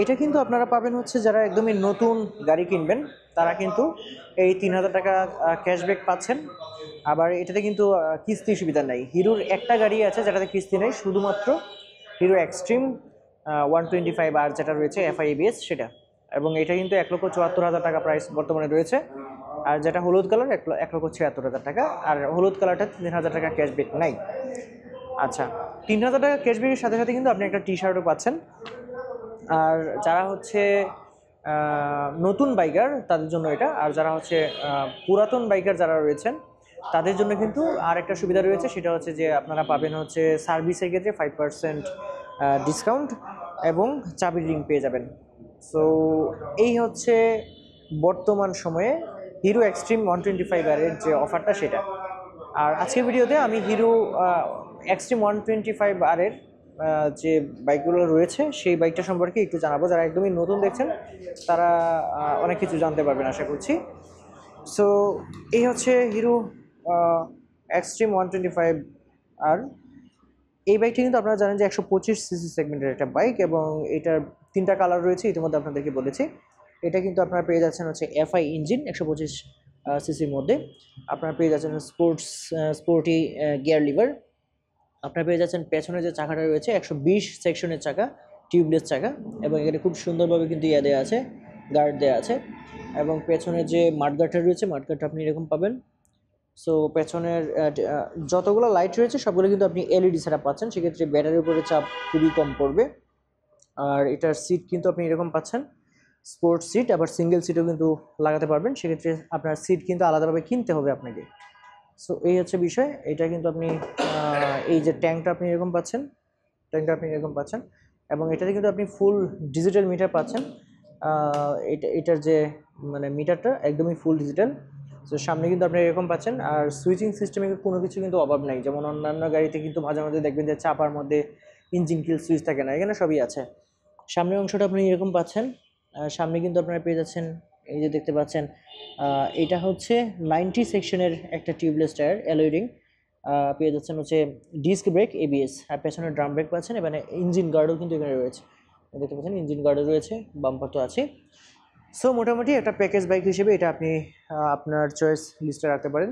এটা কিন্তু আপনারা পাবেন হচ্ছে যারা একদমই নতুন গাড়ি কিনবেন তারা কিন্তু এই 3000 টাকা ক্যাশব্যাক পাচ্ছেন। আবার এটাতে কিন্তু কিস্তি সুবিধা নাই। হিরোর একটা গাড়ি আছে যেটাতে কিস্তি নেই, শুধুমাত্র হিরো এক্সট্রিম 125 আর যেটা রয়েছে এফআই এবিএস সেটা। এবং এটা কিন্তু 1,74,000 টাকা প্রাইস বর্তমানে রয়েছে। আর যেটা হলুদ কালার 1,76,000 টাকা, আর হলুদ কালারটা 3,000 টাকা ক্যাশব্যাক নাই। আচ্ছা, 3,000 টাকা ক্যাশব্যাকের সাথে সাথে কিন্তু আপনি একটা টি শার্টও পাচ্ছেন। আর যারা হচ্ছে নতুন বাইকার তাদের জন্য এটা, আর যারা হচ্ছে পুরাতন বাইকার যারা রয়েছেন তাদের জন্য কিন্তু আর একটা সুবিধা রয়েছে, সেটা হচ্ছে যে আপনারা পাবেন হচ্ছে সার্ভিসের ক্ষেত্রে 5% ডিসকাউন্ট এবং চাবির রিং পেয়ে যাবেন। সো এই হচ্ছে বর্তমান সময়ে হিরো এক্সট্রিম 125 আরের যে অফারটা সেটা। আর আজকের ভিডিওতে আমি হিরো এক্সট্রিম 125 আরের যে বাইকগুলো রয়েছে সেই বাইকটা সম্পর্কে একটু জানাবো। যারা একদমই নতুন দেখছেন তারা অনেক কিছু জানতে পারবেন আশা করছি। সো এই হচ্ছে হিরো এক্সট্রিম 125 আর। এই বাইকটি কিন্তু আপনারা জানেন যে 125 সিসি সেগমেন্টের একটা বাইক, এবং এটার 3টা কালার রয়েছে, ইতিমধ্যে আপনাদেরকে বলেছি। এটা কিন্তু আপনারা পেয়ে যাচ্ছেন হচ্ছে এফআই ইঞ্জিন 125 সিসির মধ্যে। আপনারা পেয়ে যাচ্ছেন স্পোর্টি গিয়ার লিভার। আপনারা পেয়ে যাচ্ছেন পেছনে যে চাকাটা রয়েছে 120 সেকশনের চাকা, টিউবলেস চাকা, এবং এখানে খুব সুন্দরভাবে কিন্তু দেওয়া আছে, গার্ড দেওয়া আছে। এবং পেছনে যে মাঠগার্ডটা রয়েছে মাঠগার্ডটা আপনি এরকম পাবেন। সো পেছনের যতগুলো লাইট রয়েছে সবগুলো কিন্তু আপনি এলইডি সেটআপ পাচ্ছেন, সেক্ষেত্রে ব্যাটারির উপরে চাপ খুবই কম পড়বে। আর এটার সিট কিন্তু আপনি এরকম পাচ্ছেন, স্পোর্টস সিট, আবার সিঙ্গেল সিটও কিন্তু লাগাতে পারবেন, সেক্ষেত্রে আপনার সিট কিন্তু আলাদাভাবে কিনতে হবে আপনাকে। সো এই হচ্ছে বিষয়। এটা কিন্তু আপনি এই যে ট্যাঙ্কটা আপনি এরকম পাচ্ছেন, এবং এটাতে কিন্তু আপনি ফুল ডিজিটাল মিটার পাচ্ছেন। এটার যে মানে মিটারটা একদমই ফুল ডিজিটাল। তো সামনে কিন্তু আপনি এরকম পাচ্ছেন। আর সুইচিং সিস্টেমে কোনো কিছু কিন্তু অভাব নাই, যেমন অন্যান্য গাড়িতে কিন্তু মাঝে মাঝে দেখবেন যে চাপার মধ্যে ইঞ্জিন কিল সুইচ থাকে না, এখানে সবই আছে। সামনের অংশটা আপনি এরকম পাচ্ছেন। সামনে কিন্তু আপনারা পেয়ে যাচ্ছেন, এই যে দেখতে পাচ্ছেন, এটা হচ্ছে 90 সেকশনের একটা টিউবলেস টায়ার অ্যালয় রিং। পেয়ে যাচ্ছেন হচ্ছে ডিস্ক ব্রেক, এবিএস, আর পেছনে ড্রাম ব্রেক পাচ্ছেন। এখানে ইঞ্জিন গার্ডও কিন্তু এখানে রয়েছে, দেখতে পাচ্ছেন ইঞ্জিন গার্ডও রয়েছে, বাম্পার তো আছে। সো মোটামুটি একটা প্যাকেজ বাইক হিসেবে এটা আপনি আপনার চয়েস লিস্টে রাখতে পারেন।